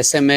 SMA।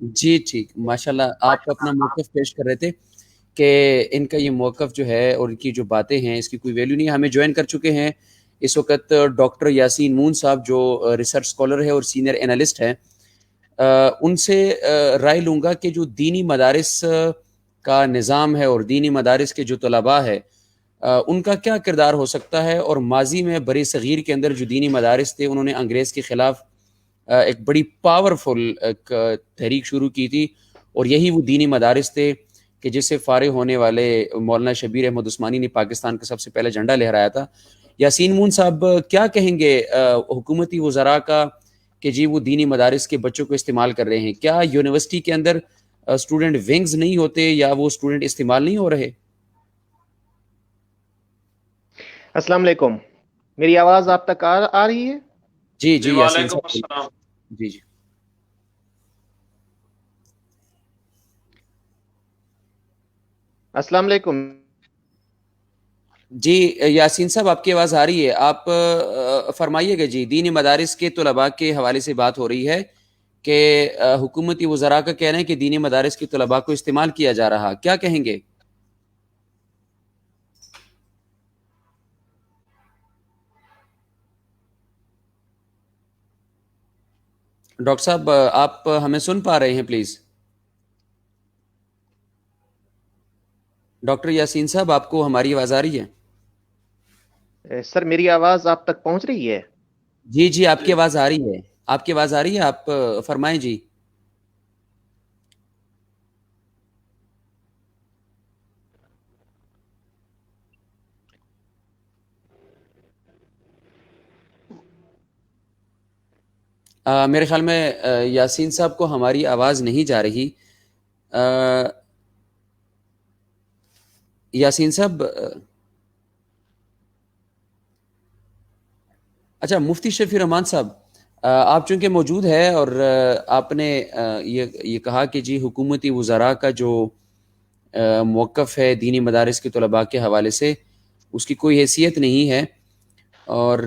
جی ٹھیک، ماشاءاللہ آپ اپنا موقف پیش کر رہے تھے کہ ان کا یہ موقف جو ہے اور ان کی جو باتیں ہیں اس کی کوئی ویلیو نہیں ہے. ہمیں جوائن کر چکے ہیں اس وقت ڈاکٹر یاسین مون صاحب جو ریسرچ اسکالر ہے اور سینئر انالسٹ ہیں. ان سے رائے لوں گا کہ جو دینی مدارس کا نظام ہے اور دینی مدارس کے جو طلباء ہے ان کا کیا کردار ہو سکتا ہے، اور ماضی میں بر صغیر کے اندر جو دینی مدارس تھے انہوں نے انگریز کے خلاف ایک بڑی پاورفل ایک تحریک شروع کی تھی، اور یہی وہ دینی مدارس تھے کہ جس سے فارغ ہونے والے مولانا شبیر احمد عثمانی نے پاکستان کا سب سے پہلے جھنڈا لہرایا تھا. یاسین مون صاحب کیا کہیں گے حکومتی وزراء کا کہ جی وہ دینی مدارس کے بچوں کو استعمال کر رہے ہیں؟ کیا یونیورسٹی کے اندر اسٹوڈنٹ ونگز نہیں ہوتے یا وہ اسٹوڈنٹ استعمال نہیں ہو رہے؟ السلام علیکم، میری آواز آپ تک آ رہی ہے؟ جی جی یاسین وعلیکم صاحب، السلام. جی جی السلام علیکم. جی یاسین صاحب آپ کی آواز آ رہی ہے. آپ فرمائیے گا. جی دینی مدارس کے طلباء کے حوالے سے بات ہو رہی ہے کہ حکومتی وزراء کا کہنا ہے کہ دینی مدارس کے طلباء کو استعمال کیا جا رہا، کیا کہیں گے؟ ڈاکٹر صاحب آپ ہمیں سن پا رہے ہیں پلیز؟ ڈاکٹر یاسین صاحب آپ کو ہماری آواز آ رہی ہے؟ سر میری آواز آپ تک پہنچ رہی ہے؟ جی جی آپ کی آواز آ رہی ہے، آپ کی آواز آ رہی ہے، آپ فرمائیں. جی میرے خیال میں یاسین صاحب کو ہماری آواز نہیں جا رہی. یاسین صاحب اچھا مفتی شفیع رحمان صاحب آپ چونکہ موجود ہے اور آپ نے یہ کہا کہ جی حکومتی وزراء کا جو موقف ہے دینی مدارس کے طلباء کے حوالے سے اس کی کوئی حیثیت نہیں ہے، اور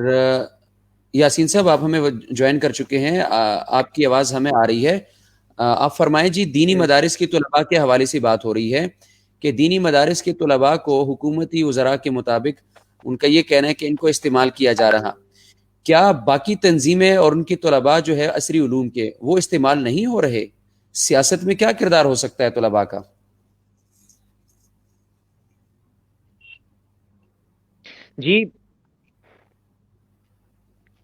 یاسین صاحب آپ ہمیں جوائن کر چکے ہیں، آپ کی آواز ہمیں آ رہی ہے. آپ فرمائیں. جی دینی مدارس کے طلباء کے حوالے سے بات ہو رہی ہے کہ دینی مدارس کے طلباء کو حکومتی وزراء کے مطابق ان کا یہ کہنا ہے کہ ان کو استعمال کیا جا رہا. کیا باقی تنظیمیں اور ان کے طلباء جو ہے عصری علوم کے وہ استعمال نہیں ہو رہے؟ سیاست میں کیا کردار ہو سکتا ہے طلباء کا؟ جی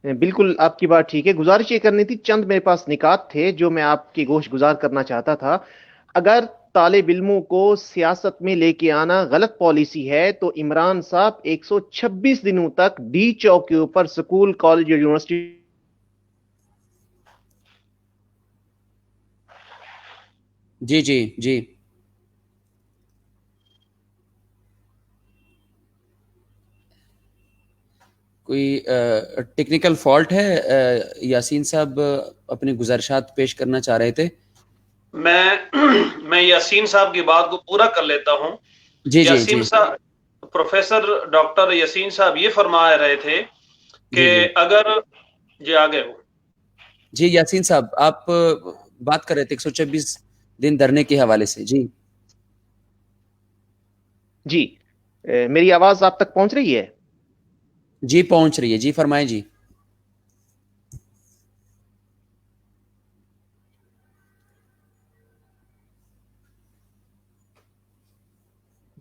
بالکل آپ کی بات ٹھیک ہے. گزارش یہ کرنی تھی، چند میرے پاس نکات تھے جو میں آپ کی گوش گزار کرنا چاہتا تھا. اگر طالب علموں کو سیاست میں لے کے آنا غلط پالیسی ہے تو عمران صاحب 126 دنوں تک ڈی چوک کے اوپر سکول، کالج اور یونیورسٹی جی جی جی کوئی ٹیکنیکل فالٹ ہے؟ یاسین صاحب اپنی گزارشات پیش کرنا چاہ رہے تھے. میں یاسین صاحب کی بات کو پورا کر لیتا ہوں. جی جی یاسین جی صاحب، پروفیسر ڈاکٹر یاسین صاحب یہ فرما رہے تھے کہ جی جی اگر جی آگے ہو جی یاسین صاحب آپ بات کر رہے تھے 126 دن دھرنے کے حوالے سے. جی جی میری آواز آپ تک پہنچ رہی ہے؟ جی پہنچ رہی ہے. جی فرمائیں. جی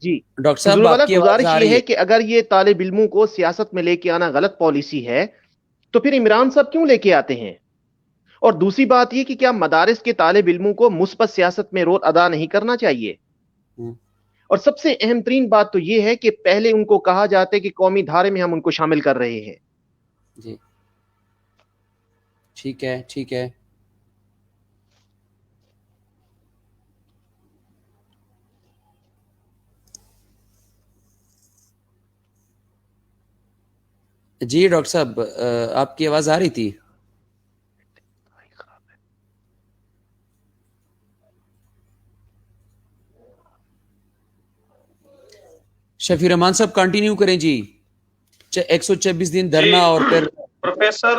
جی ڈاکٹر حضور صاحب آپ والا، کی آواز گزارش آ یہ رہی ہے ہے. کہ اگر یہ طالب علموں کو سیاست میں لے کے آنا غلط پالیسی ہے تو پھر عمران صاحب کیوں لے کے آتے ہیں؟ اور دوسری بات یہ کہ کیا مدارس کے طالب علموں کو مثبت سیاست میں رول ادا نہیں کرنا چاہیے؟ اور سب سے اہم ترین بات تو یہ ہے کہ پہلے ان کو کہا جاتا ہے کہ قومی دھارے میں ہم ان کو شامل کر رہے ہیں. جی ٹھیک ہے ٹھیک ہے. جی ڈاکٹر صاحب آپ کی آواز آ رہی تھی. شفیع رحمان صاحب کنٹینیو کریں. جی 126 دن جی دھرنا اور پھر پروفیسر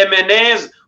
MNAs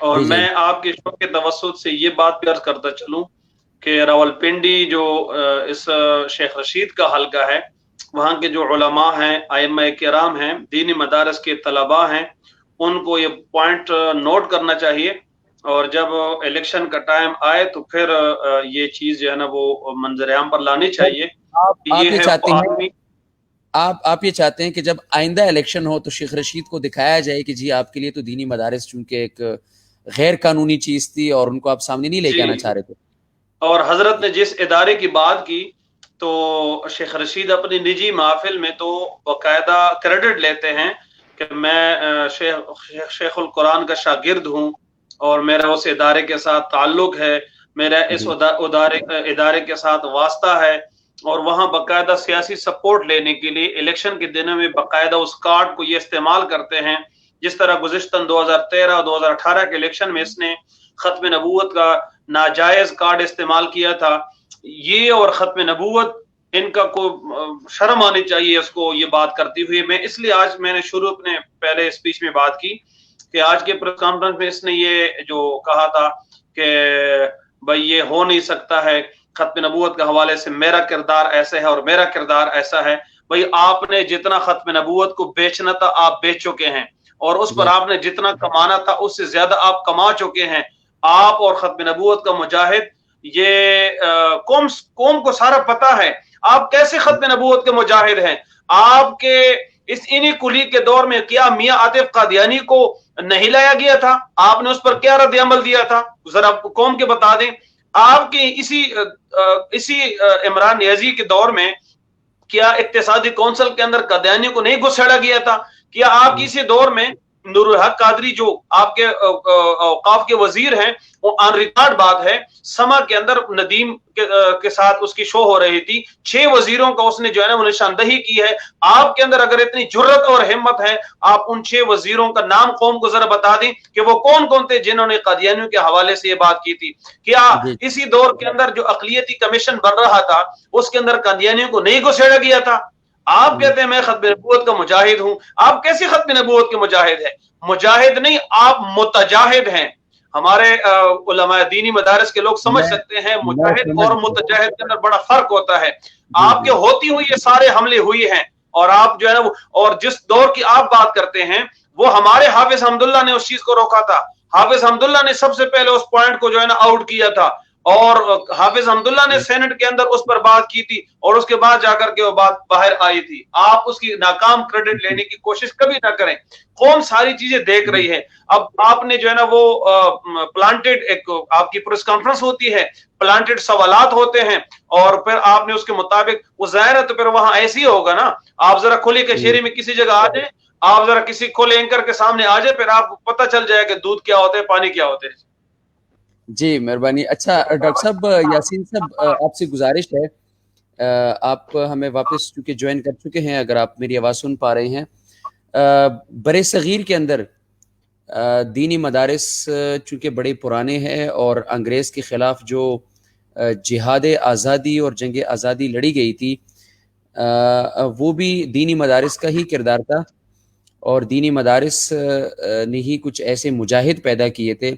اور جی میں آپ کے شو کے توسط سے یہ بات بھی عرض کرتا چلوں کہ راولپنڈی جو اس شیخ رشید کا حلقہ ہے، وہاں کے جو علماء ہیں، ائمہ کرام ہیں، دینی مدارس کے طلباء ہیں، ان کو یہ پوائنٹ نوٹ کرنا چاہیے، اور جب الیکشن کا ٹائم آئے تو پھر یہ چیز جو ہے نا وہ منظر عام پر لانی چاہیے. آپ یہ یہ ہے چاہتے ہیں عالمی، آپ یہ چاہتے ہیں کہ جب آئندہ الیکشن ہو تو شیخ رشید کو دکھایا جائے کہ جی آپ کے لیے تو دینی مدارس چونکہ ایک غیر قانونی چیز تھی اور ان کو آپ سامنے نہیں لے کے آنا جی، چاہ رہے تھے. اور حضرت نے جس ادارے کی بات کی تو شیخ رشید اپنی نجی محافل میں تو باقاعدہ کریڈٹ لیتے ہیں کہ میں شیخ القرآن کا شاگرد ہوں اور میرا اس ادارے کے ساتھ تعلق ہے، میرا اس ادارے کے ساتھ واسطہ ہے، اور وہاں باقاعدہ سیاسی سپورٹ لینے کے لیے الیکشن کے دنوں میں باقاعدہ اس کارڈ کو یہ استعمال کرتے ہیں. جس طرح گزشتہ 2013 اور 2018 کے الیکشن میں اس نے ختم نبوت کا ناجائز کارڈ استعمال کیا تھا. یہ اور ختم نبوت، ان کا کو شرم آنی چاہیے اس کو یہ بات کرتی ہوئی. میں اس لیے آج میں نے شروع اپنے پہلے اسپیچ میں بات کی کہ آج کے پریس کانفرنس میں اس نے یہ جو کہا تھا کہ بھائی یہ ہو نہیں سکتا ہے، ختم نبوت کے حوالے سے میرا کردار ایسا ہے اور میرا کردار ایسا ہے. بھائی آپ نے جتنا ختم نبوت کو بیچنا تھا آپ بیچ چکے ہیں، اور اس پر آپ نے جتنا کمانا تھا اس سے زیادہ آپ کما چکے ہیں. آپ اور ختم نبوت کا مجاہد، یہ قوم کو سارا پتا ہے آپ کیسے ختم نبوت کے مجاہد ہیں. آپ کے اس انہی کلی کے دور میں کیا میاں عاطف قادیانی کو نہیں لایا گیا تھا؟ آپ نے اس پر کیا رد عمل دیا تھا؟ ذرا قوم کے بتا دیں. آپ کے اسی عمران نیازی کے دور میں کیا اقتصادی کونسل کے اندر قادیانی کو نہیں گھسیڑا گیا تھا؟ کیا آپ اسی دور میں نور الحق قادری جو آپ کے اوقاف کے وزیر ہیں، وہ آن ریکارڈ بات ہے، سما کے اندر ندیم کے ساتھ اس کی شو ہو رہی تھی، 6 وزیروں کا اس نے جو ہے نا وہ نشاندہی کی ہے. آپ کے اندر اگر اتنی جرت اور ہمت ہے، آپ ان 6 وزیروں کا نام قوم کو ذرا بتا دیں کہ وہ کون کون تھے جنہوں نے قادیانیوں کے حوالے سے یہ بات کی تھی. کیا اسی دور کے اندر جو اقلیتی کمیشن بن رہا تھا اس کے اندر قادیانیوں کو نہیں گھسیڑا گیا تھا؟ آپ کہتے ہیں میں ختم نبوت کا مجاہد ہوں. آپ کیسی ختم نبوت کے مجاہد ہیں؟ مجاہد نہیں، آپ متجاہد ہیں. ہمارے علماء دینی مدارس کے لوگ سمجھ سکتے ہیں مجاہد اور متجاہد کے اندر بڑا فرق ہوتا ہے. آپ کے ہوتی ہوئی یہ سارے حملے ہوئے ہیں، اور آپ جو ہے نا اور جس دور کی آپ بات کرتے ہیں وہ ہمارے حافظ حمداللہ نے اس چیز کو روکا تھا. حافظ حمداللہ نے سب سے پہلے اس پوائنٹ کو جو ہے نا آؤٹ کیا تھا، اور حافظ حمداللہ نے سینٹ کے اندر اس پر بات کی تھی، اور اس کے بعد جا کر کے وہ بات باہر آئی تھی. آپ اس کی ناکام کریڈٹ لینے کی کوشش کبھی نہ کریں. قوم ساری چیزیں دیکھ رہی ہے. اب آپ نے جو ہے نا وہ پلانٹڈ ایک آپ کی پریس کانفرنس ہوتی ہے، پلانٹڈ سوالات ہوتے ہیں، اور پھر آپ نے اس کے مطابق وہ ظاہر ہے تو پھر وہاں ایسے ہی ہوگا نا. آپ ذرا کھلی کچہری میں کسی جگہ آ جائیں، آپ ذرا کسی کھلے اینکر کے سامنے آ جائیں، پھر آپ کو پتہ چل جائے کہ دودھ کیا ہوتے ہیں، پانی کیا ہوتے ہیں. جی مہربانی. اچھا ڈاکٹر صاحب، یاسین صاحب آپ سے گزارش ہے، آپ ہمیں واپس چونکہ جوائن کر چکے ہیں، اگر آپ میری آواز سن پا رہے ہیں، برِ صغیر کے اندر دینی مدارس چونکہ بڑے پرانے ہیں اور انگریز کے خلاف جو جہاد آزادی اور جنگ آزادی لڑی گئی تھی وہ بھی دینی مدارس کا ہی کردار تھا، اور دینی مدارس نے ہی کچھ ایسے مجاہد پیدا کیے تھے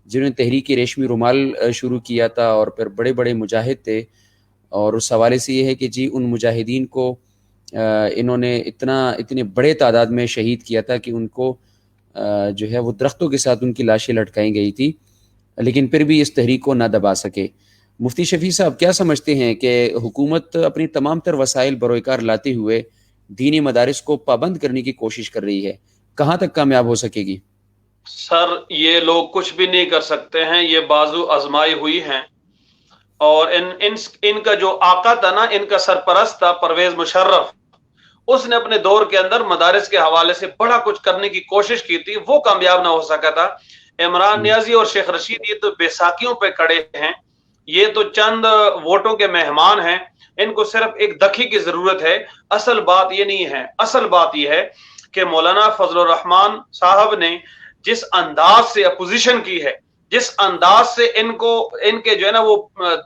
جنہوں نے تحریک ریشمی رومال شروع کیا تھا، اور پھر بڑے بڑے مجاہد تھے. اور اس حوالے سے یہ ہے کہ جی ان مجاہدین کو انہوں نے اتنے بڑے تعداد میں شہید کیا تھا کہ ان کو جو ہے وہ درختوں کے ساتھ ان کی لاشیں لٹکائی گئی تھی، لیکن پھر بھی اس تحریک کو نہ دبا سکے. مفتی شفیع صاحب کیا سمجھتے ہیں کہ حکومت اپنی تمام تر وسائل بروئے کار لاتے ہوئے دینی مدارس کو پابند کرنے کی کوشش کر رہی ہے، کہاں تک کامیاب ہو سکے گی؟ سر یہ لوگ کچھ بھی نہیں کر سکتے ہیں، یہ بازو آزمائی ہوئی ہیں، اور ان کا جو آقا تھا نا، ان کا سرپرست تھا پرویز مشرف، اس نے اپنے دور کے اندر مدارس کے حوالے سے بڑا کچھ کرنے کی کوشش کی تھی، وہ کامیاب نہ ہو سکا تھا. عمران نیازی اور شیخ رشید یہ تو بیساکھیوں پہ کھڑے ہیں، یہ تو چند ووٹوں کے مہمان ہیں، ان کو صرف ایک دکھی کی ضرورت ہے. اصل بات یہ نہیں ہے، اصل بات یہ ہے کہ مولانا فضل الرحمان صاحب نے جس انداز سے اپوزیشن کی ہے، جس انداز سے ان کے جو ہے نا وہ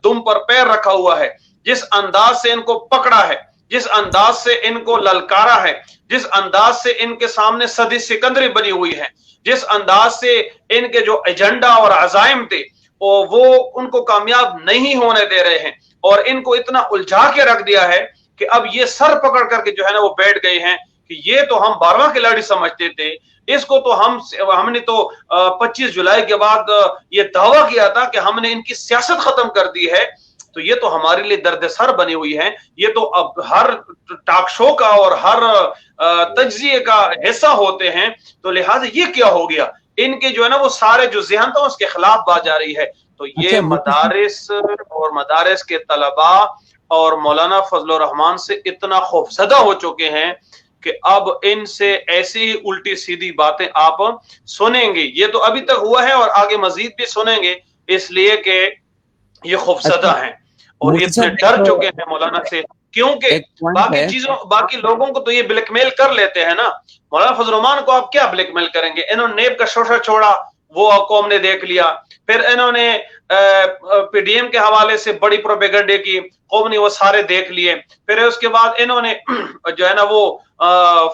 دم پر پیر رکھا ہوا ہے، جس انداز سے ان کو پکڑا ہے، جس انداز سے ان کو للکارا ہے، جس انداز سے ان کے سامنے صدی سکندری بنی ہوئی ہے، جس انداز سے ان کے جو ایجنڈا اور عزائم تھے وہ ان کو کامیاب نہیں ہونے دے رہے ہیں، اور ان کو اتنا الجھا کے رکھ دیا ہے کہ اب یہ سر پکڑ کر کے جو ہے نا وہ بیٹھ گئے ہیں کہ یہ تو ہم 12واں کھلاڑی سمجھتے تھے، اس کو تو ہم نے تو 25 جولائی کے بعد یہ دعویٰ کیا تھا کہ ہم نے ان کی سیاست ختم کر دی ہے، تو یہ تو ہمارے لیے درد سر بنی ہوئی ہے، یہ تو اب ہر ٹاک شو کا اور ہر تجزیے کا حصہ ہوتے ہیں، تو لہٰذا یہ کیا ہو گیا، ان کے جو ہے نا وہ سارے جو ذہن تھا اس کے خلاف بات جا رہی ہے۔ تو یہ مدارس اور مدارس کے طلباء اور مولانا فضل الرحمان سے اتنا خوفزدہ ہو چکے ہیں کہ اب ان سے ایسی الٹی سیدھی باتیں آپ سنیں گے، یہ تو ابھی تک ہوا ہے اور آگے مزید بھی سنیں گے، اس لیے کہ یہ خوفزدہ ہیں اور اتنے ڈر چکے ہیں مولانا سے، کیونکہ باقی لوگوں کو تو یہ بلیک میل کر لیتے ہیں نا، مولانا فضل الرحمان کو آپ کیا بلیک میل کریں گے؟ انہوں نے نیب کا شوشہ چھوڑا، وہ قوم نے دیکھ لیا، پھر انہوں نے پی ڈی ایم کے حوالے سے بڑی پروپیگنڈے کی، قوم نے وہ سارے دیکھ لیے، پھر اس کے بعد انہوں نے جو ہے نا وہ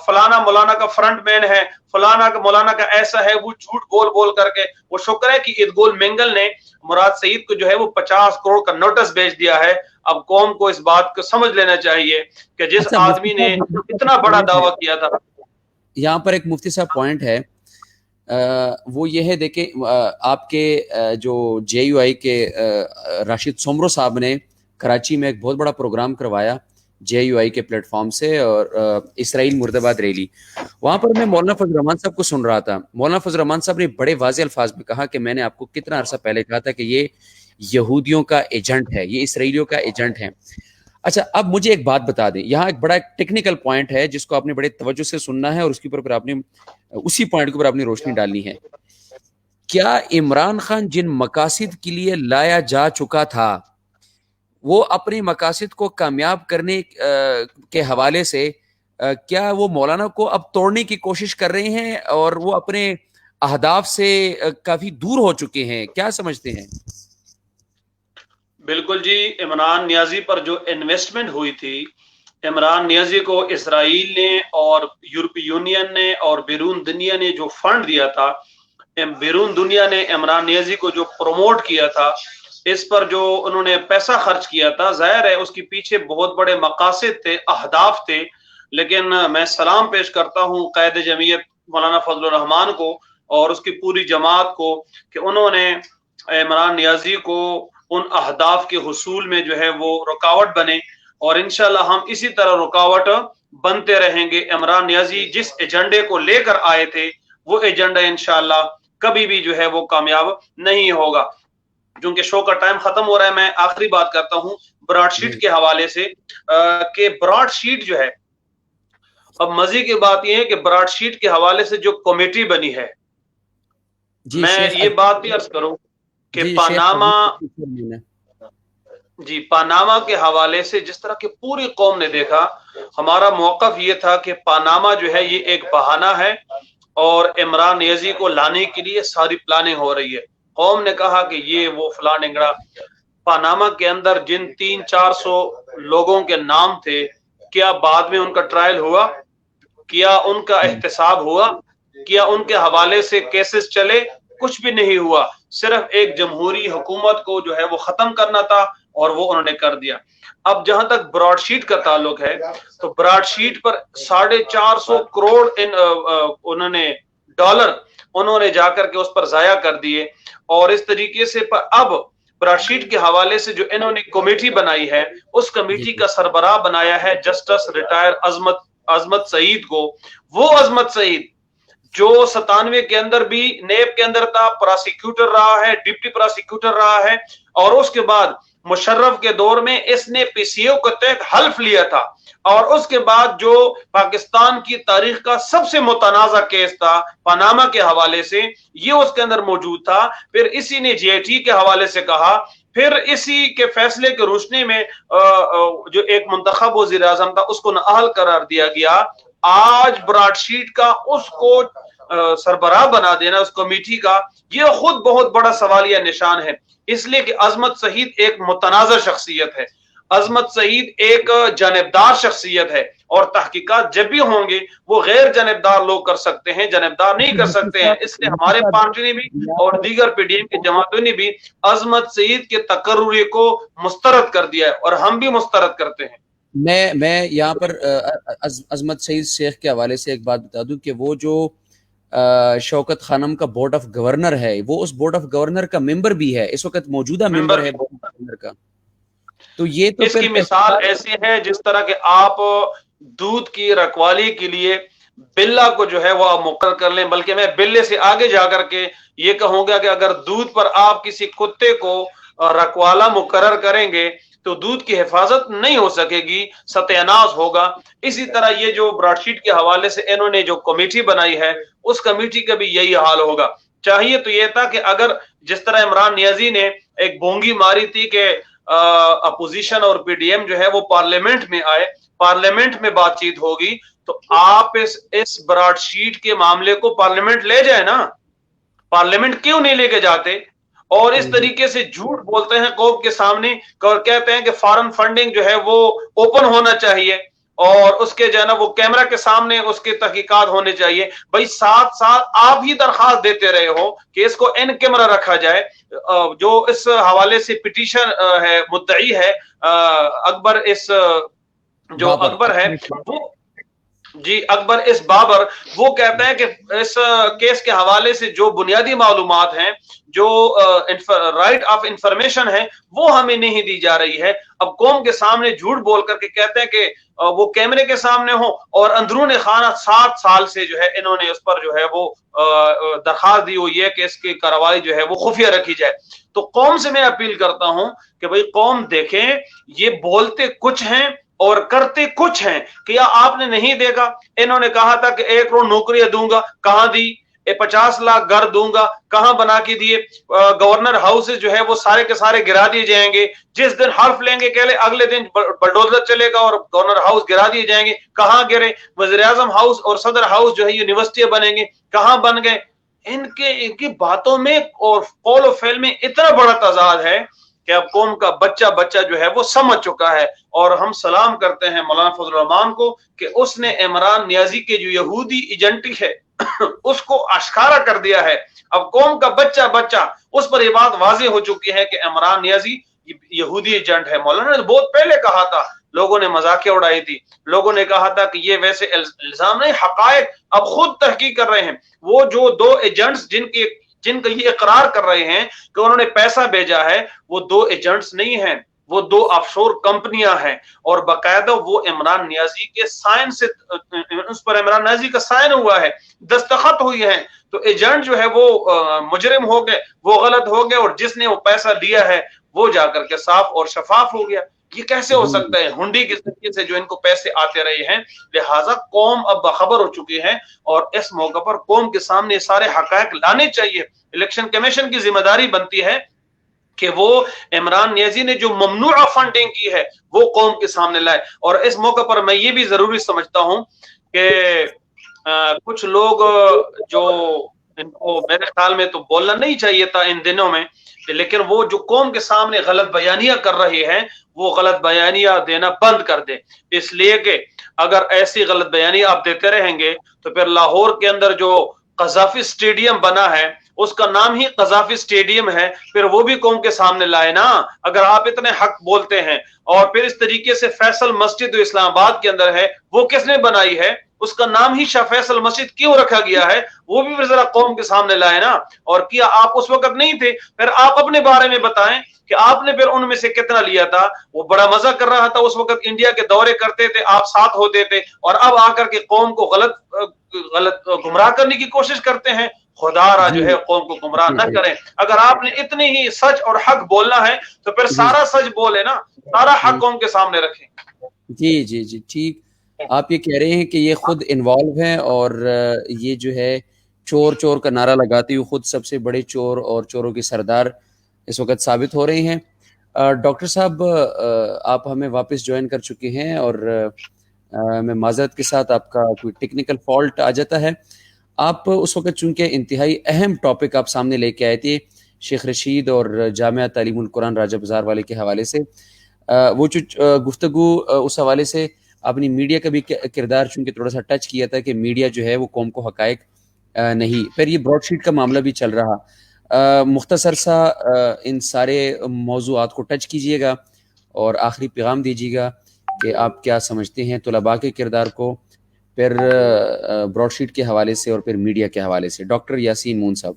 فلانا مولانا کا فرنٹ مین ہے، فلانا کا مولانا کا ایسا ہے، وہ جھوٹ بول بول کر کے، وہ شکر ہے کہ ادگول منگل نے مراد سعید کو جو ہے وہ 50 کروڑ کا نوٹس بھیج دیا ہے۔ اب قوم کو اس بات کو سمجھ لینا چاہیے کہ جس آدمی نے اتنا بڑا دعویٰ کیا تھا۔ یہاں پر ایک مفتی صاحب پوائنٹ ہے، وہ یہ ہے، دیکھیں آپ کے جو جے یو آئی کے راشد سومرو صاحب نے کراچی میں ایک بہت بڑا پروگرام کروایا جے یو آئی کے پلیٹ فارم سے، اور اسرائیل مرد آباد ریلی، وہاں پر میں مولانا فضل الرحمان صاحب کو سن رہا تھا۔ مولانا فضل الرحمان صاحب نے بڑے واضح الفاظ میں کہا کہ میں نے آپ کو کتنا عرصہ پہلے کہا تھا کہ یہ یہودیوں کا ایجنٹ ہے، یہ اسرائیلیوں کا ایجنٹ ہے۔ اچھا، اب مجھے ایک بات بتا دیں، یہاں ایک بڑا ٹیکنیکل پوائنٹ ہے جس کو آپ نے بڑے توجہ سے سننا ہے، اور اس کے اوپر آپ نے اسی پوائنٹ کے اوپر آپ نے روشنی ڈالنی ہے۔ کیا عمران خان جن مقاصد کے لیے لایا جا چکا تھا، وہ اپنے مقاصد کو کامیاب کرنے کے حوالے سے کیا وہ مولانا کو اب توڑنے کی کوشش کر رہے ہیں، اور وہ اپنے اہداف سے کافی دور ہو چکے ہیں؟ کیا سمجھتے ہیں؟ بالکل جی، عمران نیازی پر جو انویسٹمنٹ ہوئی تھی، عمران نیازی کو اسرائیل نے اور یورپی یونین نے اور بیرون دنیا نے جو فنڈ دیا تھا، بیرون دنیا نے عمران نیازی کو جو پروموٹ کیا تھا، اس پر جو انہوں نے پیسہ خرچ کیا تھا، ظاہر ہے اس کے پیچھے بہت بڑے مقاصد تھے، اہداف تھے، لیکن میں سلام پیش کرتا ہوں قائد جمعیت مولانا فضل الرحمان کو اور اس کی پوری جماعت کو کہ انہوں نے عمران نیازی کو ان اہداف کے حصول میں جو ہے وہ رکاوٹ بنے، اور انشاءاللہ ہم اسی طرح رکاوٹ بنتے رہیں گے۔ عمران نیازی جس ایجنڈے کو لے کر آئے تھے، وہ ایجنڈا انشاءاللہ کبھی بھی جو ہے وہ کامیاب نہیں ہوگا۔ کیونکہ شو کا ٹائم ختم ہو رہا ہے، میں آخری بات کرتا ہوں براڈ شیٹ کے حوالے سے، کہ براڈ شیٹ جو ہے، اب مزے کی بات یہ ہے کہ براڈ شیٹ کے حوالے سے جو کمیٹی بنی ہے، میں یہ بات بھی عرض کروں کہ پاناما کے حوالے سے جس طرح کہ پوری قوم نے دیکھا، ہمارا موقف یہ تھا کہ پاناما جو ہے یہ ایک بہانہ ہے، اور عمران نیازی کو لانے کے لیے ساری پلاننگ ہو رہی ہے۔ قوم نے کہا کہ یہ وہ فلاں ڈنگڑا، پاناما کے اندر جن 300-400 لوگوں کے نام تھے، کیا بعد میں ان کا ٹرائل ہوا؟ کیا ان کا احتساب ہوا؟ کیا ان کے حوالے سے کیسز چلے؟ کچھ بھی نہیں ہوا، صرف ایک جمہوری حکومت کو جو ہے وہ ختم کرنا تھا، اور وہ انہوں نے کر دیا۔ اب جہاں تک براڈ شیٹ کا تعلق ہے، تو براڈ شیٹ پر 450 کروڑ انہوں نے ڈالر انہوں نے جا کر کے اس پر ضائع کر دیے، اور اس طریقے سے اب براڈ شیٹ کے حوالے سے جو انہوں نے کمیٹی بنائی ہے، اس کمیٹی کا سربراہ بنایا ہے جسٹس ریٹائر عظمت سعید کو۔ وہ عظمت سعید جو 97 کے اندر بھی نیب کے اندر تھا، پراسیکیوٹر رہا ہے، ڈپٹی پراسیکیوٹر رہا ہے، اور اس کے بعد مشرف کے دور میں اس نے پی سی او کے تحت حلف لیا تھا، اور اس کے بعد جو پاکستان کی تاریخ کا سب سے متنازع کیس تھا پاناما کے حوالے سے، یہ اس کے اندر موجود تھا۔ پھر اسی نے جی ایل ٹی کے حوالے سے کہا، پھر اسی کے فیصلے کے روشنی میں جو ایک منتخب وزیر اعظم تھا اس کو نااہل قرار دیا گیا۔ آج براڈ شیٹ کا اس کو سربراہ بنا دینا، اس کمیٹی کا، یہ خود بہت بڑا سوالیہ نشان ہے، اس لیے کہ عظمت سعید ایک متنازع شخصیت ہے۔ عظمت سعید ایک جانبدار شخصیت ہے اور تحقیقات جب بھی ہوں گے وہ غیر جانبدار لوگ کر سکتے ہیں، جانبدار نہیں کر سکتے ہیں. اس لیے ہمارے پارٹی نے بھی اور دیگر پی ڈی ایم کی جماعتوں نے بھی عظمت سعید کے تقرری کو مسترد کر دیا ہے اور ہم بھی مسترد کرتے ہیں. میں یہاں پر عظمت سعید شیخ کے حوالے سے ایک بات بتا دوں کہ وہ جو شوکت خانم کا بورڈ آف گورنر ہے وہ اس بورڈ آف گورنر کا ممبر بھی ہے، اس وقت موجودہ ممبر ہے بورڈ آف گورنر کا. تو یہ تو اس کی مثال ایسی ہے جس طرح کہ آپ دودھ کی رکھوالی کے لیے بلا کو جو ہے وہ آپ مقرر کر لیں، بلکہ میں بلے سے آگے جا کر کے یہ کہوں گا کہ اگر دودھ پر آپ کسی کتے کو رکھوالا مقرر کریں گے تو دودھ کی حفاظت نہیں ہو سکے گی، ستیہ ناز ہوگا. اسی طرح یہ جو براڈ شیٹ کے حوالے سے انہوں نے جو کمیٹی بنائی ہے اس کمیٹی کا بھی یہی حال ہوگا. چاہیے تو یہ تھا کہ اگر جس طرح عمران نیازی نے ایک بونگی ماری تھی کہ اپوزیشن اور پی ڈی ایم جو ہے وہ پارلیمنٹ میں آئے، پارلیمنٹ میں بات چیت ہوگی، تو آپ اس براڈ شیٹ کے معاملے کو پارلیمنٹ لے جائیں نا. پارلیمنٹ کیوں نہیں لے کے جاتے؟ اور اس طریقے سے جھوٹ بولتے ہیں قوم کے سامنے اور کہتے ہیں کہ فارن فنڈنگ جو ہے وہ اوپن ہونا چاہیے اور اس کے جو ہے نا وہ کیمرہ کے سامنے اس کے تحقیقات ہونے چاہیے. بھائی 7 سال آپ ہی درخواست دیتے رہے ہو کہ اس کو ان کیمرہ رکھا جائے. جو اس حوالے سے پٹیشن ہے، مدعی ہے اکبر، اس جو اکبر ہے وہ جی اکبر اس بابر، وہ کہتا ہے کہ اس کیس کے حوالے سے جو بنیادی معلومات ہیں، جو رائٹ آف انفارمیشن ہے، وہ ہمیں نہیں دی جا رہی ہے. اب قوم کے سامنے جھوٹ بول کر کے کہتے ہیں کہ وہ کیمرے کے سامنے ہو اور اندرون خانہ 7 سال سے جو ہے انہوں نے اس پر جو ہے وہ درخواست دی ہوئی ہے کہ اس کی کارروائی جو ہے وہ خفیہ رکھی جائے. تو قوم سے میں اپیل کرتا ہوں کہ بھئی قوم دیکھیں، یہ بولتے کچھ ہیں اور کرتے کچھ ہیں. کیا آپ نے نہیں دیکھا؟ انہوں نے کہا تھا کہ 1 کروڑ نوکریاں دوں گا، کہاں دی؟ 50 لاکھ گھر دوں گا، کہاں بنا کے دیے؟ گورنر ہاؤس جو ہے وہ سارے کے سارے گرا دیے جائیں گے. جس دن حلف لیں گے کہ اگلے دن بلڈوزر چلے گا اور گورنر ہاؤس گرا دیے جائیں گے. کہاں گرے؟ وزیر اعظم ہاؤس اور صدر ہاؤس جو ہے یونیورسٹیاں بنیں گے، کہاں بن گئے؟ ان کی باتوں میں اور قول و فعل میں اتنا بڑا تضاد ہے کہ اب قوم کا بچہ جو ہے وہ سمجھ چکا ہے. اور ہم سلام کرتے ہیں مولانا فضل الرحمان کو کہ اس نے عمران نیازی کے جو یہودی ایجنٹی ہے اس کو اشکارا کر دیا ہے. اب قوم کا بچہ اس پر یہ بات واضح ہو چکی ہے کہ عمران نیازی یہودی ایجنٹ ہے. مولانا نے بہت پہلے کہا تھا، لوگوں نے مذاقیں اڑائی تھی، لوگوں نے کہا تھا کہ یہ ویسے الزام نہیں، حقائق اب خود تحقیق کر رہے ہیں. وہ جو 2 ایجنٹس جن کا یہ اقرار کر رہے ہیں کہ انہوں نے پیسہ بھیجا ہے، وہ 2 ایجنٹس نہیں ہیں، وہ 2 آف شور کمپنیاں ہیں اور باقاعدہ وہ عمران نیازی کے سائن سے اس پر عمران نیازی کا سائن ہوا ہے، دستخط ہوئی ہیں. تو ایجنٹ جو ہے وہ مجرم ہو گئے، وہ غلط ہو گئے، اور جس نے وہ پیسہ لیا ہے وہ جا کر کے صاف اور شفاف ہو گیا. یہ کیسے ہو سکتا ہے؟ ہنڈی کے ذریعے سے جو ان کو پیسے آتے رہے ہیں. لہٰذا قوم اب باخبر ہو چکی ہے اور اس موقع پر قوم کے سامنے سارے حقائق لانے چاہیے. الیکشن کمیشن کی ذمہ داری بنتی ہے کہ وہ عمران نیازی نے جو ممنوع فنڈنگ کی ہے وہ قوم کے سامنے لائے. اور اس موقع پر میں یہ بھی ضروری سمجھتا ہوں کہ کچھ لوگ جو ان کو میرے خیال میں تو بولنا نہیں چاہیے تھا ان دنوں میں، لیکن وہ جو قوم کے سامنے غلط بیانیاں کر رہے ہیں وہ غلط بیانیاں دینا بند کر دیں. اس لیے کہ اگر ایسی غلط بیانیاں آپ دیتے رہیں گے تو پھر لاہور کے اندر جو قذافی اسٹیڈیم بنا ہے اس کا نام ہی قذافی اسٹیڈیم ہے، پھر وہ بھی قوم کے سامنے لائے نا. اگر آپ اتنے حق بولتے ہیں اور پھر اس طریقے سے فیصل مسجد جو اسلام آباد کے اندر ہے وہ کس نے بنائی ہے؟ اس کا نام ہی شاہ فیصل مسجد کیوں رکھا گیا ہے؟ وہ بھی ذرا قوم کے سامنے لائے نا. اور کیا آپ اس وقت نہیں تھے؟ پھر آپ اپنے بارے میں بتائیں کہ آپ نے پھر ان میں سے کتنا لیا تھا. وہ بڑا مزہ کر رہا تھا اس وقت، انڈیا کے دورے کرتے تھے، آپ ساتھ ہوتے تھے، اور اب آ کر کے قوم کو غلط گمراہ کرنے کی کوشش کرتے ہیں. خدا را جو ہے قوم کو گمراہ نہ کریں. اگر آپ نے اتنی ہی سچ اور حق بولنا ہے تو پھر سارا سچ بولے نا، سارا حق قوم کے سامنے رکھیں. جی ٹھیک. آپ یہ کہہ رہے ہیں کہ یہ خود انوالو ہیں اور یہ جو ہے چور کا نعرہ لگاتے ہوئے خود سب سے بڑے چور اور چوروں کے سردار اس وقت ثابت ہو رہے ہیں. ڈاکٹر صاحب آپ ہمیں واپس جوائن کر چکے ہیں اور میں معذرت کے ساتھ آپ کا کوئی ٹیکنیکل فالٹ آ جاتا ہے. آپ اس وقت چونکہ انتہائی اہم ٹاپک آپ سامنے لے کے آئے تھے شیخ رشید اور جامعہ تعلیم القرآن راجہ بازار والے کے حوالے سے. وہ جو گفتگو اس حوالے سے آپ نے میڈیا کا بھی کردار چونکہ تھوڑا سا ٹچ کیا تھا کہ میڈیا جو ہے وہ قوم کو حقائق نہیں. پھر یہ براڈ شیٹ کا معاملہ بھی چل رہا. مختصر سا ان سارے موضوعات کو ٹچ کیجیے گا اور آخری پیغام دیجیے گا کہ آپ کیا سمجھتے ہیں طلباء کے کردار کو، پھر براڈ شیٹ کے حوالے سے اور پھر میڈیا کے حوالے سے. ڈاکٹر یاسین مون صاحب.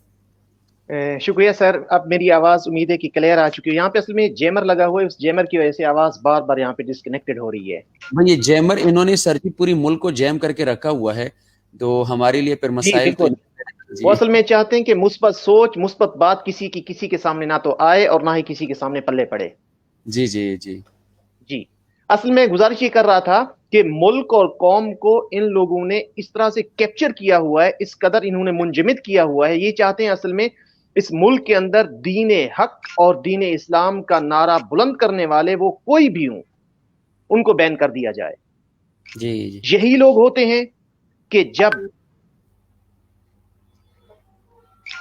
شکریہ سر. اب میری آواز امید ہے کہ کلیئر آ چکی ہے. یہاں پہ اصل میں جیمر لگا ہوا ہے، اس جیمر کی وجہ سے آواز بار بار یہاں پہ ڈسکنیکٹڈ ہو رہی ہے. بھائی یہ جیمر انہوں نے سر کی پوری ملک کو جیم کر کے رکھا ہوا ہے، تو ہمارے لیے پھر جی مسائل تو بالکل. وہ اصل میں چاہتے ہیں کہ مثبت سوچ، مثبت بات کسی کے سامنے نہ تو آئے اور نہ ہی کسی کے سامنے پلے پڑے. جی جی جی جی اصل میں گزارش یہ کر رہا تھا کہ ملک اور قوم کو ان لوگوں نے اس طرح سے کیپچر کیا ہوا ہے، اس قدر انہوں نے منجمد کیا ہوا ہے. یہ چاہتے ہیں اصل میں اس ملک کے اندر دین حق اور دین اسلام کا نعرہ بلند کرنے والے وہ کوئی بھی ہوں، ان کو بین کر دیا جائے. جی جی یہی لوگ ہوتے ہیں کہ جب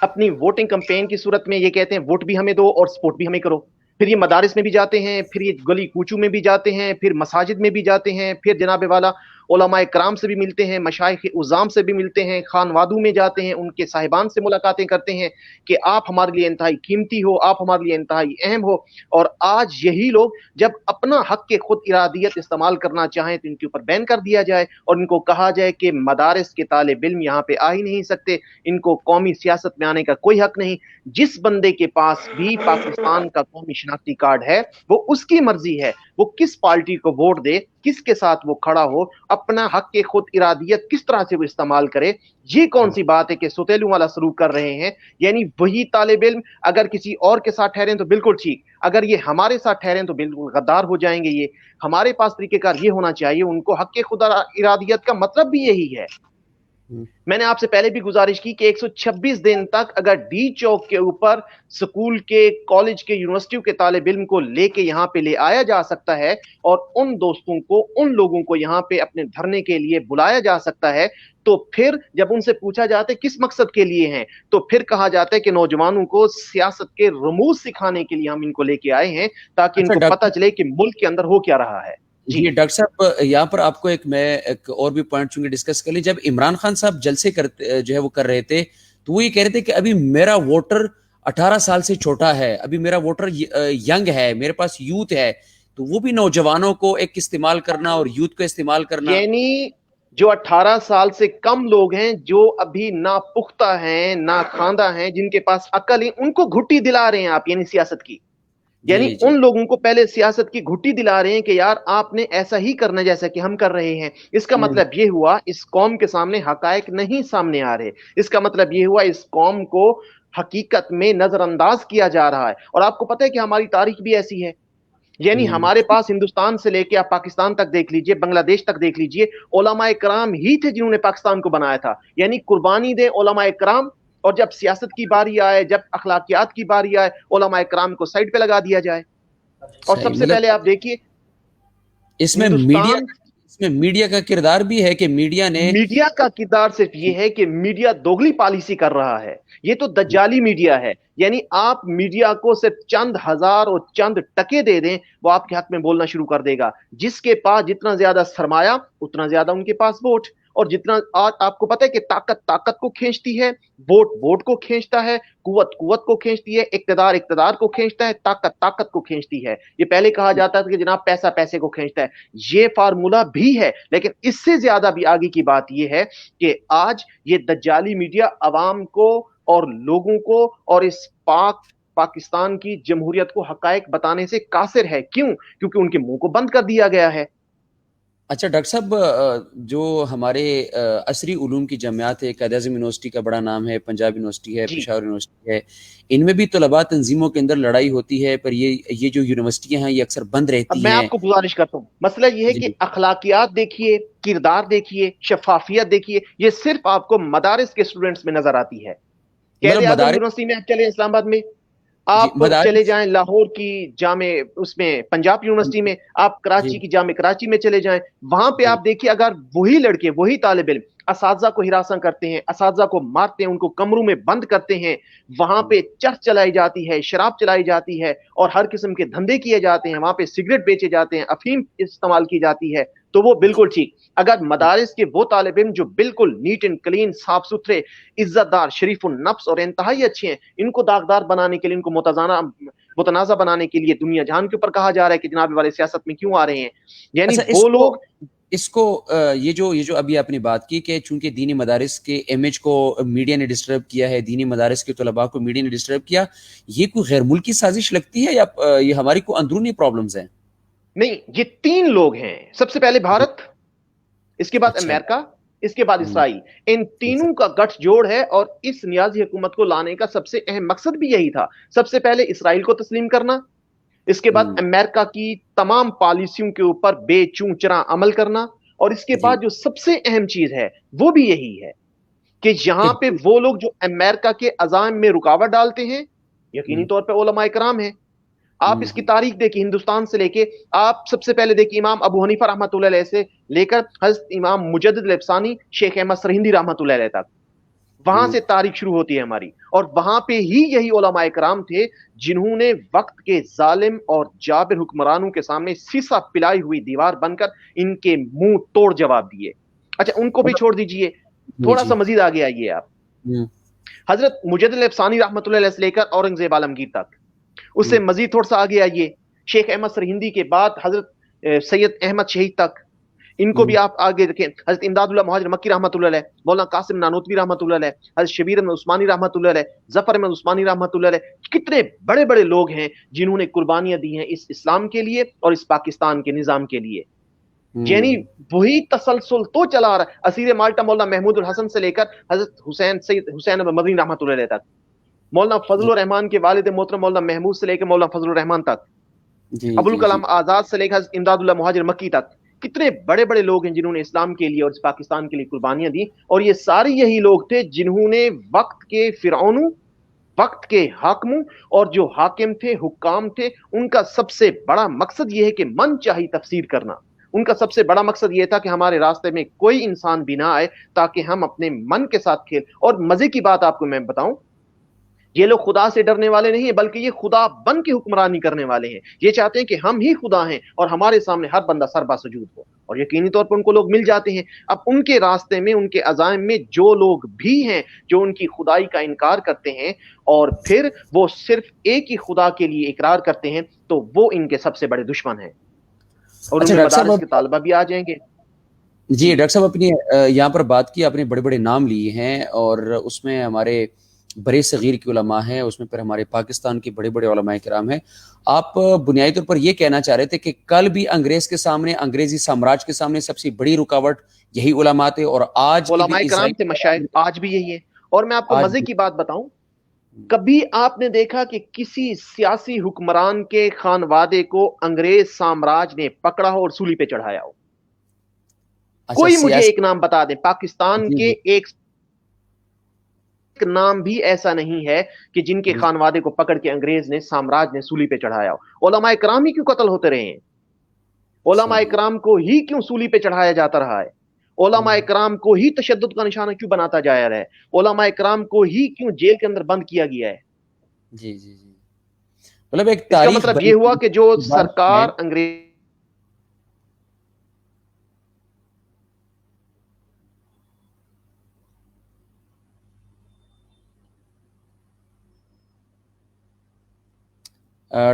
اپنی ووٹنگ کمپین کی صورت میں یہ کہتے ہیں ووٹ بھی ہمیں دو اور سپورٹ بھی ہمیں کرو، پھر یہ مدارس میں بھی جاتے ہیں، پھر یہ گلی کوچوں میں بھی جاتے ہیں، پھر مساجد میں بھی جاتے ہیں، پھر جناب والا علماء کرام سے بھی ملتے ہیں، مشائخ عظام سے بھی ملتے ہیں، خانوادوں میں جاتے ہیں، ان کے صاحبان سے ملاقاتیں کرتے ہیں کہ آپ ہمارے لیے انتہائی قیمتی ہو، آپ ہمارے لیے انتہائی اہم ہو. اور آج یہی لوگ جب اپنا حق کے خود ارادیت استعمال کرنا چاہیں تو ان کے اوپر بین کر دیا جائے اور ان کو کہا جائے کہ مدارس کے طالب علم یہاں پہ آ ہی نہیں سکتے، ان کو قومی سیاست میں آنے کا کوئی حق نہیں. جس بندے کے پاس بھی پاکستان کا قومی شناختی کارڈ ہے وہ اس کی مرضی ہے وہ کس پارٹی کو ووٹ دے، کس کے ساتھ وہ کھڑا ہو، اپنا حق کے خود ارادیت کس طرح سے وہ استعمال کرے. یہ کون سی بات ہے کہ ستیلوں والا سلوک کر رہے ہیں؟ یعنی وہی طالب علم اگر کسی اور کے ساتھ ٹھہریں تو بالکل ٹھیک، اگر یہ ہمارے ساتھ ٹھہریں تو بالکل غدار ہو جائیں گے. یہ ہمارے پاس طریقہ کار یہ ہونا چاہیے. ان کو حق کے خود ارادیت کا مطلب بھی یہی ہے. میں نے آپ سے پہلے بھی گزارش کی کہ 126 دن تک اگر ڈی چوک کے اوپر سکول کے، کالج کے، یونیورسٹیوں کے طالب علم کو لے کے یہاں پہ لے آیا جا سکتا ہے اور ان دوستوں کو، ان لوگوں کو یہاں پہ اپنے دھرنے کے لیے بلایا جا سکتا ہے، تو پھر جب ان سے پوچھا جاتا ہے کس مقصد کے لیے ہیں تو پھر کہا جاتا ہے کہ نوجوانوں کو سیاست کے رموز سکھانے کے لیے ہم ان کو لے کے آئے ہیں تاکہ ان کو پتہ چلے کہ ملک کے اندر ہو کیا رہا ہے. جی ڈاکٹر صاحب یہاں پر آپ کو ایک اور بھی پوائنٹ چونکہ ڈسکس کر لیں. جب عمران خان صاحب جلسے جو ہے وہ کر رہے تھے تو وہ یہ کہہ رہے تھے کہ ابھی میرا ووٹر 18 سال سے چھوٹا ہے، ابھی میرا ووٹر ینگ ہے، میرے پاس یوتھ ہے، تو وہ بھی نوجوانوں کو ایک استعمال کرنا اور یوتھ کو استعمال کرنا. یعنی جو 18 سال سے کم لوگ ہیں، جو ابھی نہ پختہ ہیں، نہ خواندہ ہیں، جن کے پاس عقل ہے، ان کو گھٹی دلا رہے ہیں آپ، یعنی سیاست کی. یعنی ان لوگوں کو پہلے سیاست کی گھٹی دلا رہے ہیں کہ یار آپ نے ایسا ہی کرنا جیسا کہ ہم کر رہے ہیں. اس کا مطلب یہ ہوا اس قوم کے سامنے حقائق نہیں سامنے آ رہے. اس کا مطلب یہ ہوا اس قوم کو حقیقت میں نظر انداز کیا جا رہا ہے. اور آپ کو پتہ ہے کہ ہماری تاریخ بھی ایسی ہے. یعنی ہمارے پاس ہندوستان سے لے کے آپ پاکستان تک دیکھ لیجئے، بنگلہ دیش تک دیکھ لیجئے، علماء کرام ہی تھے جنہوں نے پاکستان کو بنایا تھا. یعنی قربانی دے علماء کرام، اور جب سیاست کی باری آئے، جب اخلاقیات کی باری آئے، علماء کرام کو سائڈ پہ لگا دیا جائے. اور سب سے پہلے آپ دیکھیے اس میں میڈیا کا کردار بھی ہے کہ میڈیا کا کردار صرف یہ ہے کہ میڈیا دوگلی پالیسی کر رہا ہے. یہ تو دجالی میڈیا ہے. یعنی آپ میڈیا کو صرف چند ہزار اور چند ٹکے دے دیں، وہ آپ کے حق میں بولنا شروع کر دے گا. جس کے پاس جتنا زیادہ سرمایہ اتنا زیادہ ان کے پاس ووٹ. اور جتنا آپ کو پتہ ہے کہ طاقت کو کھینچتی ہے، ووٹ کو کھینچتا ہے، قوت کو کھینچتی ہے، اقتدار کو کھینچتا ہے، طاقت کو کھینچتی ہے. یہ پہلے کہا جاتا تھا کہ جناب پیسہ پیسے کو کھینچتا ہے. یہ فارمولا بھی ہے، لیکن اس سے زیادہ بھی آگے کی بات یہ ہے کہ آج یہ دجالی میڈیا عوام کو اور لوگوں کو اور اس پاکستان کی جمہوریت کو حقائق بتانے سے قاصر ہے. کیوں؟ کیونکہ ان کے منہ کو بند کر دیا گیا ہے. اچھا ڈاکٹر صاحب، جو ہمارے عصری علوم کی جامعات ہے، قائد اعظم یونیورسٹی کا بڑا نام ہے، پنجاب یونیورسٹی ہے، پشاور یونیورسٹی ہے، ان میں بھی طلباء تنظیموں کے اندر لڑائی ہوتی ہے، پر یہ جو یونیورسٹیاں ہیں یہ اکثر بند رہتی ہیں. اب میں آپ کو گزارش کرتا ہوں، مسئلہ یہ ہے کہ اخلاقیات دیکھیے، کردار دیکھیے، شفافیت دیکھیے، یہ صرف آپ کو مدارس کے اسٹوڈنٹس میں نظر آتی ہے. قائد اعظم یونیورسٹی میں آپ چلیں اسلام آباد میں، آپ چلے مدارس جائیں لاہور کی جامع اس میں پنجاب یونیورسٹی میں، آپ جی کراچی کی جامع کراچی میں چلے جائیں، وہاں پہ جی آپ دیکھیے اگر وہی لڑکے وہی طالب علم اساتذہ کو ہراساں کرتے ہیں، اساتذہ کو مارتے ہیں، ان کو کمروں میں بند کرتے ہیں، وہاں پہ چرچ چلائی جاتی ہے، شراب چلائی جاتی ہے اور ہر قسم کے دھندے کیے جاتے ہیں، وہاں پہ سگریٹ بیچے جاتے ہیں، افیم استعمال کی جاتی ہے، تو وہ بالکل ٹھیک۔ اگر مدارس کے وہ طالب علم جو بالکل نیٹ اینڈ کلین، صاف ستھرے، عزت دار، شریف النفس اور انتہائی اچھے ہیں، ان کو داغدار بنانے کے لیے، ان کو متنازع بنانے کے لیے دنیا جہان کے اوپر کہا جا رہا ہے کہ جناب والے سیاست میں کیوں آ رہے ہیں، یعنی اچھا وہ لوگ اس کو یہ جو ابھی آپ نے بات کی کہ چونکہ دینی مدارس کے امیج کو میڈیا نے ڈسٹرب کیا ہے، دینی مدارس کے طلباء کو میڈیا نے ڈسٹرب کیا، یہ کوئی غیر ملکی سازش لگتی ہے یا یہ ہماری کوئی اندرونی پرابلمز ہیں؟ نہیں، یہ تین لوگ ہیں، سب سے پہلے جی بھارت، اس کے بعد اچھا امریکہ، اس کے بعد اسرائیل، ان تینوں کا گٹھ جوڑ ہے، اور اس نیازی حکومت کو لانے کا سب سے اہم مقصد بھی یہی تھا، سب سے پہلے اسرائیل کو تسلیم کرنا، اس کے بعد امریکہ کی تمام پالیسیوں کے اوپر بے چوں چراں عمل کرنا، اور اس کے جی بعد جو سب سے اہم چیز ہے وہ بھی یہی ہے کہ کہ یہاں پہ وہ لوگ جو امریکہ کے عزائم میں رکاوٹ ڈالتے ہیں یقینی طور پہ علماء کرام ہیں۔ آپ اس کی تاریخ دیکھیں، ہندوستان سے لے کے آپ سب سے پہلے دیکھیں امام ابو حنیفہ رحمۃ اللہ علیہ سے لے کر حضرت امام مجدد الافسانی شیخ احمد سرہندی رحمۃ اللہ علیہ تک، وہاں سے تاریخ شروع ہوتی ہے ہماری، اور وہاں پہ ہی یہی علماء کرام تھے جنہوں نے وقت کے ظالم اور جابر حکمرانوں کے سامنے سیسا پلائی ہوئی دیوار بن کر ان کے منہ توڑ جواب دیے۔ اچھا ان کو بھی چھوڑ دیجئے، جی تھوڑا جی سا مزید آگے آئیے آپ، حضرت مجدد الافسانی رحمۃ اللہ علیہ سے لے کر اورنگزیب عالمگیر تک، اس سے مزید تھوڑا سا آگے آئیے، شیخ احمد سرہندی کے بعد حضرت سید احمد شہید تک، ان کو بھی آپ آگے رکھیں، حضرت امداد اللہ مہاجر مکی رحمۃ اللہ علیہ، مولانا قاسم نانوتوی رحمۃ اللہ علیہ، حضرت شبیر احمد عثمانی رحمۃ اللہ علیہ، ظفر احمد عثمانی رحمۃ اللہ علیہ، کتنے بڑے بڑے لوگ ہیں جنہوں نے قربانیاں دی ہیں اس اسلام کے لیے اور اس پاکستان کے نظام کے لیے، یعنی وہی تسلسل تو چلا رہا ہے، اسیر مالٹا مولانا محمود الحسن سے لے کر حضرت حسین سید حسین احمد مدنی رحمۃ اللہ علیہ تک، مولانا فضل الرحمان کے والد محترم مولانا محمود سے لے کے مولانا فضل الرحمان تک، جی ابوالکلام آزاد سے لے کر حضرت امداد اللہ مہاجر مکی تک، کتنے بڑے بڑے لوگ ہیں جنہوں نے اسلام کے لیے اور اس پاکستان کے لیے قربانیاں دی، اور یہ سارے یہی لوگ تھے جنہوں نے وقت کے فرعونوں، وقت کے حاکموں اور جو حاکم تھے، حکام تھے، ان کا سب سے بڑا مقصد یہ ہے کہ من چاہی تفسیر کرنا، ان کا سب سے بڑا مقصد یہ تھا کہ ہمارے راستے میں کوئی انسان بھی نہ آئے تاکہ ہم اپنے من کے ساتھ کھیل۔ اور مزے کی بات آپ کو میں بتاؤں، یہ لوگ خدا سے ڈرنے والے نہیں ہیں بلکہ یہ خدا بن کے حکمرانی کرنے والے ہیں، یہ چاہتے ہیں کہ ہم ہی خدا ہیں اور ہمارے سامنے ہر بندہ سربا سجود ہو، اور یقینی طور پر ان کو لوگ مل جاتے ہیں۔ اب ان کے راستے میں، ان کے عزائم میں جو لوگ بھی ہیں جو ان کی خدائی کا انکار کرتے ہیں اور پھر وہ صرف ایک ہی خدا کے لیے اقرار کرتے ہیں، تو وہ ان کے سب سے بڑے دشمن ہیں، اور ان اچھا میں ڈاکٹر مدارس کے صاحب، طالبہ بھی آ جائیں گے۔ جی ڈاکٹر صاحب اپنی یہاں پر بات کی آپ نے، بڑے بڑے نام لیے ہیں اور اس میں ہمارے برے صغیر کے علماء ہیں، اس میں پھر ہمارے پاکستان کے بڑے بڑے علماء کرام ہیں، آپ بنیادی طور پر یہ کہنا چاہ رہے تھے کہ کل بھی انگریز کے سامنے، انگریزی سامراج کے سامنے سب سے بڑی رکاوٹ یہی علماء تھے، اور آج کی بھی علماء کرام تھے، مشائخ آج بھی یہی ہے۔ اور میں آپ کو آج مزے بھی کی بات بتاؤں، کبھی آپ نے دیکھا کہ کسی سیاسی حکمران کے خانوادے کو انگریز سامراج نے پکڑا ہو اور سولی پہ چڑھایا ہو؟ اچھا کوئی مجھے سیاسی، ایک نام بتا دیں، پاکستان جی کے جی ایک نام بھی ایسا نہیں ہے کہ جن کے خانوادے کو پکڑ کے انگریز نے، سامراج نے سولی پہ چڑھایا ہو۔ علماء کرام ہی کیوں قتل ہوتے رہے ہیں؟ علماء صحیح، کرام کو ہی کیوں سولی پہ چڑھایا جاتا رہا ہے؟ علماء کرام کو ہی تشدد کا نشانہ کیوں بناتا جایا رہا ہے؟ علماء کرام کو ہی کیوں جیل کے اندر بند کیا گیا ہے؟ جی جی جی، مطلب ایک اس کا تاریخ مطلب بنی یہ ہوا کہ جو بات ہے۔ سرکار انگریز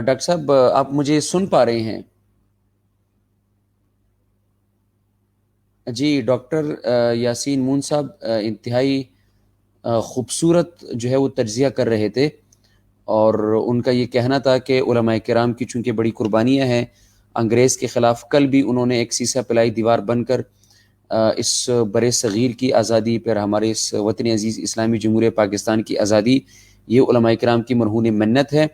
ڈاکٹر صاحب آپ مجھے سن پا رہے ہیں؟ جی ڈاکٹر یاسین مون صاحب انتہائی خوبصورت جو ہے وہ تجزیہ کر رہے تھے، اور ان کا یہ کہنا تھا کہ علماء کرام کی چونکہ بڑی قربانیاں ہیں انگریز کے خلاف، کل بھی انہوں نے ایک سیسا پلائی دیوار بن کر اس برے صغیر کی آزادی، پھر ہمارے اس وطن عزیز اسلامی جمہوریہ پاکستان کی آزادی، یہ علماء کرام کی مرہون منت ہے،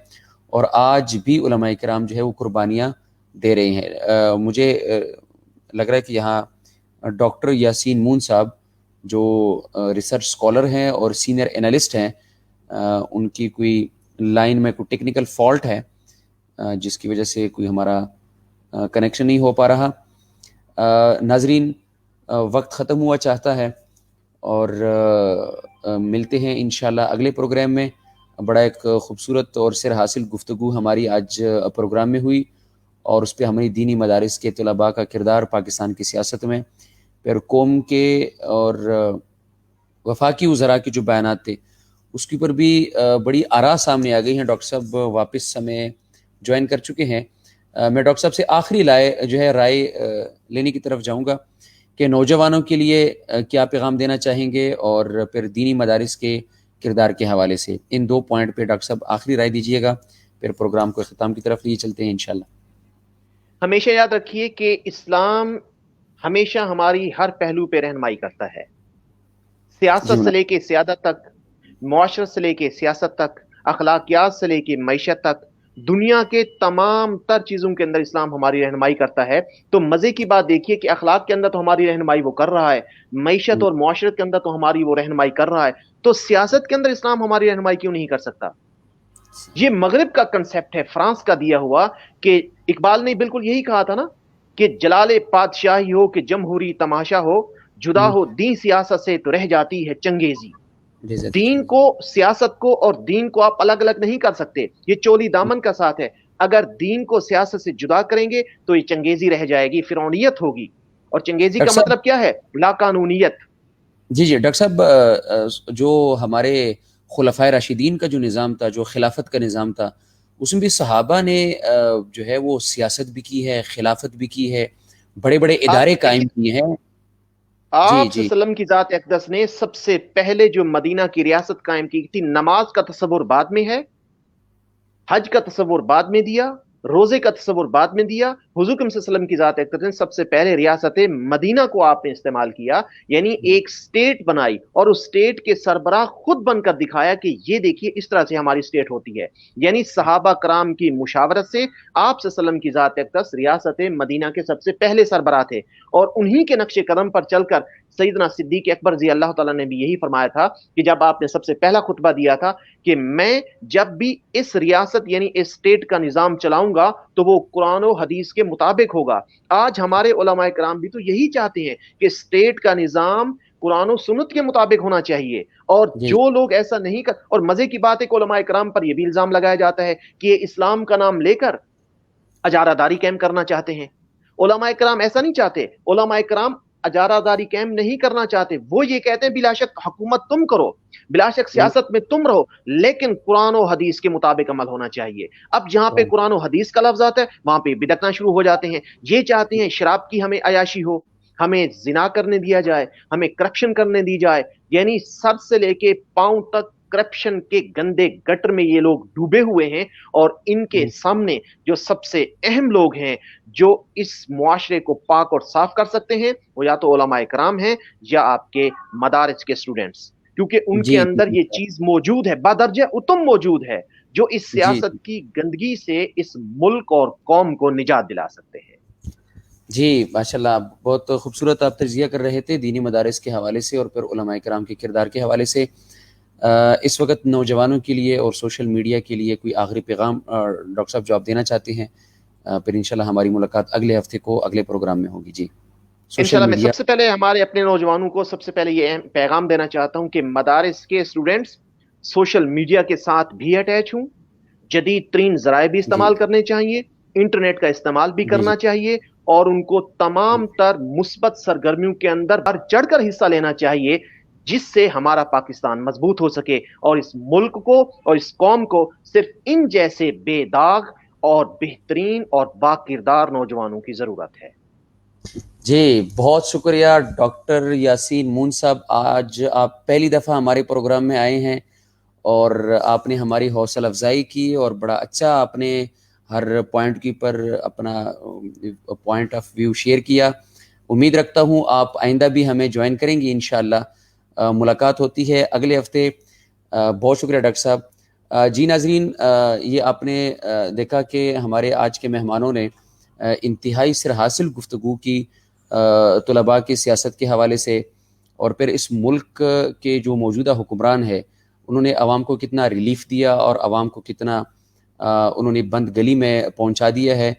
اور آج بھی علماء کرام جو ہے وہ قربانیاں دے رہے ہیں۔ مجھے لگ رہا ہے کہ یہاں ڈاکٹر یاسین مون صاحب جو ریسرچ اسکالر ہیں اور سینئر انالسٹ ہیں، ان کی کوئی لائن میں کوئی ٹیکنیکل فالٹ ہے جس کی وجہ سے کوئی ہمارا کنیکشن نہیں ہو پا رہا. ناظرین وقت ختم ہوا چاہتا ہے اور ملتے ہیں انشاءاللہ اگلے پروگرام میں. بڑا ایک خوبصورت اور سر حاصل گفتگو ہماری آج پروگرام میں ہوئی اور اس پہ ہماری دینی مدارس کے طلباء کا کردار پاکستان کی سیاست میں، پھر قوم کے اور وفاقی وزراء کے جو بیانات تھے اس کے اوپر بھی بڑی آراء سامنے آ گئی ہیں. ڈاکٹر صاحب واپس ہمیں جوائن کر چکے ہیں. میں ڈاکٹر صاحب سے آخری رائے لینے کی طرف جاؤں گا کہ نوجوانوں کے لیے کیا پیغام دینا چاہیں گے اور پھر دینی مدارس کے کردار کے حوالے سے ان 2 پوائنٹ پہ ڈاکٹر صاحب آخری رائے دیجیے گا، پھر پروگرام کو اختتام کی طرف لیے چلتے ہیں انشاءاللہ. ہمیشہ یاد رکھیے کہ اسلام ہمیشہ ہماری ہر پہلو پہ رہنمائی کرتا ہے، سیاست سے لے کے سیادت تک، معاشرت سے لے کے سیاست تک، اخلاقیات سے لے کے معیشت تک، دنیا کے تمام تر چیزوں کے اندر اسلام ہماری رہنمائی کرتا ہے. تو مزے کی بات دیکھیے کہ اخلاق کے اندر تو ہماری رہنمائی وہ کر رہا ہے، معیشت اور معاشرت کے اندر تو ہماری وہ رہنمائی کر رہا ہے، تو سیاست کے اندر اسلام ہماری رہنمائی کیوں نہیں کر سکتا؟ یہ مغرب کا کنسپٹ ہے، فرانس کا دیا ہوا، کہ اقبال نے بالکل یہی کہا تھا نا کہ جلال پادشاہی ہو کہ جمہوری تماشا ہو، جدا ہو دین سیاست سے تو رہ جاتی ہے چنگیزی. دین کو، سیاست کو اور دین کو آپ الگ الگ نہیں کر سکتے، یہ چولی دامن کا ساتھ ہے. اگر دین کو سیاست سے جدا کریں گے تو یہ چنگیزی رہ جائے گی، فرعونیت ہوگی. اور چنگیزی کا مطلب کیا ہے؟ لا قانونیت. جی ڈاکٹر صاحب، جو ہمارے خلفائے راشدین کا جو نظام تھا، جو خلافت کا نظام تھا، اس میں بھی صحابہ نے جو ہے وہ سیاست بھی کی ہے، خلافت بھی کی ہے، بڑے بڑے ادارے قائم کیے ہیں. آپ صلی اللہ علیہ وسلم کی ذات اقدس نے سب سے پہلے جو مدینہ کی ریاست قائم کی تھی، نماز کا تصور بعد میں ہے، حج کا تصور بعد میں دیا، روزے کا تصور بعد میں دیا. حضور صلی اللہ علیہ وسلم کی ذات اقدس نے سب سے پہلے ریاست مدینہ کو آپ نے استعمال کیا، یعنی ایک سٹیٹ بنائی اور اس سٹیٹ کے سربراہ خود بن کر دکھایا کہ یہ دیکھیے اس طرح سے ہماری سٹیٹ ہوتی ہے. یعنی صحابہ کرام کی مشاورت سے آپ صلی اللہ علیہ وسلم کی ذات اقدس ریاست مدینہ کے سب سے پہلے سربراہ تھے، اور انہی کے نقش قدم پر چل کر سیدنا صدیق اکبر رضی اللہ تعالیٰ نے بھی یہی فرمایا تھا کہ جب آپ نے سب سے پہلا خطبہ دیا تھا کہ میں جب بھی اس ریاست یعنی اس سٹیٹ کا نظام چلاؤں گا تو وہ قرآن و حدیث کے مطابق ہوگا. آج ہمارے علماء کرام بھی تو یہی چاہتے ہیں کہ سٹیٹ کا نظام قرآن و سنت کے مطابق ہونا چاہیے، اور جو لوگ ایسا نہیں کر، اور مزے کی بات ہے کہ علماء کرام پر یہ بھی الزام لگایا جاتا ہے کہ یہ اسلام کا نام لے کر اجارہ داری قائم کرنا چاہتے ہیں. علماء کرام ایسا نہیں چاہتے، علماء کرام اجارہ داری قائم نہیں کرنا چاہتے. وہ یہ کہتے ہیں بلا شک حکومت تم کرو، بلا شک سیاست میں تم رہو، لیکن قرآن و حدیث کے مطابق عمل ہونا چاہیے. اب جہاں پہ قرآن و حدیث کا لفظ آتا ہے وہاں پہ بدعتیں شروع ہو جاتے ہیں. یہ چاہتے ہیں شراب کی ہمیں عیاشی ہو، ہمیں زنا کرنے دیا جائے، ہمیں کرپشن کرنے دی جائے. یعنی سر سے لے کے پاؤں تک کرپشن کے گندے گٹر میں یہ لوگ ڈوبے ہوئے ہیں، اور ان کے سامنے جو سب سے اہم لوگ ہیں جو اس معاشرے کو پاک اور صاف کر سکتے ہیں وہ یا تو علماء کرام ہیں یا آپ کے مدارس کے اسٹوڈنٹس، کیونکہ ان کے اندر یہ چیز موجود ہے، بدرجہ اتم موجود ہے، جو اس سیاست کی گندگی سے اس ملک اور قوم کو نجات دلا سکتے ہیں. جی ماشاءاللہ، بہت خوبصورت آپ تجزیہ کر رہے تھے دینی مدارس کے حوالے سے اور پھر علماء کرام کے کردار کے حوالے سے. اس وقت نوجوانوں کے لیے اور سوشل میڈیا کے لیے کوئی آخری پیغام ڈاکٹر صاحب جو آپ دینا چاہتے ہیں؟ پھر انشاءاللہ ہماری ملاقات اگلے ہفتے کو اگلے پروگرام میں ہوگی. جی انشاءاللہ میں سب سے پہلے ہمارے اپنے نوجوانوں کو سب سے پہلے یہ پیغام دینا چاہتا ہوں کہ مدارس کے اسٹوڈنٹس سوشل میڈیا کے ساتھ بھی اٹیچ ہوں، جدید ترین ذرائع بھی استعمال کرنے چاہیے، انٹرنیٹ کا استعمال بھی کرنا چاہیے، اور ان کو تمام تر مثبت سرگرمیوں کے اندر بڑھ چڑھ کر حصہ لینا چاہیے، جس سے ہمارا پاکستان مضبوط ہو سکے اور اس ملک کو اور اس قوم کو صرف ان جیسے بے داغ اور بہترین اور با کردار نوجوانوں کی ضرورت ہے. جی بہت شکریہ ڈاکٹر یاسین مون صاحب. آج آپ پہلی دفعہ ہمارے پروگرام میں آئے ہیں اور آپ نے ہماری حوصلہ افزائی کی اور بڑا اچھا آپ نے ہر پوائنٹ کے اوپر اپنا پوائنٹ آف ویو شیئر کیا. امید رکھتا ہوں آپ آئندہ بھی ہمیں جوائن کریں گی انشاءاللہ. ملاقات ہوتی ہے اگلے ہفتے. بہت شکریہ ڈاکٹر صاحب. جی ناظرین، یہ آپ نے دیکھا کہ ہمارے آج کے مہمانوں نے انتہائی سر حاصل گفتگو کی طلباء کی سیاست کے حوالے سے، اور پھر اس ملک کے جو موجودہ حکمران ہے انہوں نے عوام کو کتنا ریلیف دیا اور عوام کو کتنا انہوں نے بند گلی میں پہنچا دیا ہے،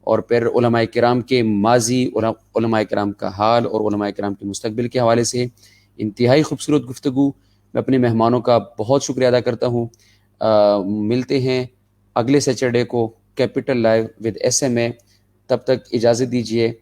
اور پھر علماء کرام کے ماضی، علماء کرام کا حال اور علماء کرام کے مستقبل کے حوالے سے انتہائی خوبصورت گفتگو. میں اپنے مہمانوں کا بہت شکریہ ادا کرتا ہوں. ملتے ہیں اگلے سیچرڈے کو capital live with S M A. تب تک اجازت دیجیے.